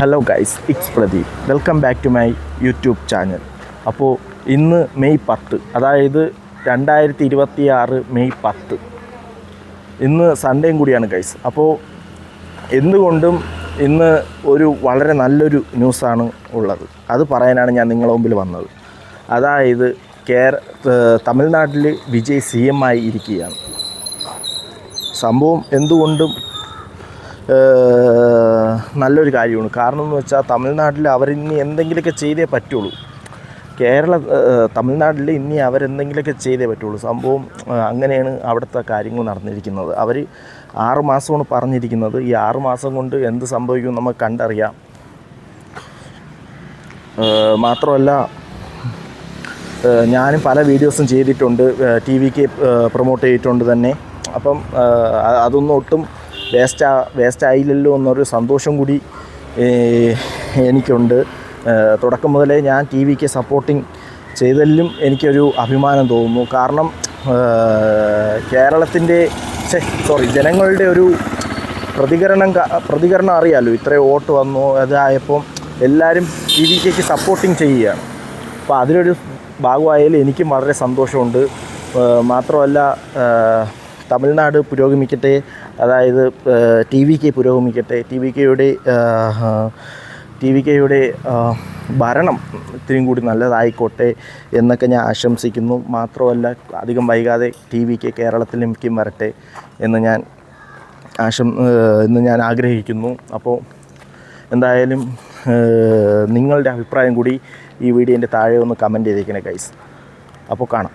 Hello guys, it's Pradeep. Welcome back to my YouTube channel. അപ്പോൾ ഇന്ന് May 10, അതായത് 2026 May 10, ഇന്ന് സൺഡേയും കൂടിയാണ് ഗൈസ്. അപ്പോൾ എന്തുകൊണ്ടും ഇന്ന് ഒരു വളരെ നല്ലൊരു ന്യൂസാണ് ഉള്ളത്. അത് പറയാനാണ് ഞാൻ നിങ്ങളുടെ മുമ്പിൽ വന്നത്. അതായത് തമിഴ്നാട്ടിൽ വിജയ് CM ആയി ഇരിക്കുകയാണ്. സംഭവം എന്തുകൊണ്ടും നല്ലൊരു കാര്യമാണ്. കാരണം എന്ന് വെച്ചാൽ തമിഴ്നാട്ടിൽ അവരിനി എന്തെങ്കിലുമൊക്കെ ചെയ്തേ പറ്റുള്ളൂ. തമിഴ്നാട്ടിൽ ഇനി അവരെന്തെങ്കിലുമൊക്കെ ചെയ്തേ പറ്റുള്ളൂ. സംഭവം അങ്ങനെയാണ് അവിടുത്തെ കാര്യങ്ങൾ നടന്നിരിക്കുന്നത്. അവർ 6 മാസമാണ് പറഞ്ഞിരിക്കുന്നത്. ഈ 6 മാസം കൊണ്ട് എന്ത് സംഭവിക്കും നമുക്ക് കണ്ടറിയാം. മാത്രമല്ല, ഞാനും പല വീഡിയോസും ചെയ്തിട്ടുണ്ട്, TVക്ക് പ്രൊമോട്ട് ചെയ്തിട്ടുണ്ട് തന്നെ. അപ്പം അതൊന്നും ഒട്ടും വേസ്റ്റ് ആയില്ലല്ലോ എന്നൊരു സന്തോഷം കൂടി എനിക്കുണ്ട്. തുടക്കം മുതലേ ഞാൻ TVക്ക് സപ്പോർട്ടിങ് ചെയ്തതിലും എനിക്കൊരു അഭിമാനം തോന്നുന്നു. കാരണം ജനങ്ങളുടെ ഒരു പ്രതികരണം അറിയാമല്ലോ. ഇത്രയും വോട്ട് വന്നു, അതായപ്പം എല്ലാവരും TVക്ക് സപ്പോർട്ടിങ് ചെയ്യുകയാണ്. അപ്പോൾ അതിലൊരു ഭാഗമായാലും എനിക്കും വളരെ സന്തോഷമുണ്ട്. മാത്രമല്ല, തമിഴ്നാട് പുരോഗമിക്കട്ടെ, അതായത് TVK പുരോഗമിക്കട്ടെ, TVKയുടെ ഭരണം ഇത്രയും കൂടി നല്ലതായിക്കോട്ടെ എന്നൊക്കെ ഞാൻ ആശംസിക്കുന്നു. മാത്രമല്ല, അധികം വൈകാതെ TVK കേരളത്തിലേക്കും വരട്ടെ എന്ന് ഞാൻ ആഗ്രഹിക്കുന്നു. അപ്പോൾ എന്തായാലും നിങ്ങളുടെ അഭിപ്രായം കൂടി ഈ വീഡിയോൻ്റെ താഴെ ഒന്ന് കമൻറ്റ് ചെയ്തേക്കണേ ഗൈസ്. അപ്പോൾ കാണാം.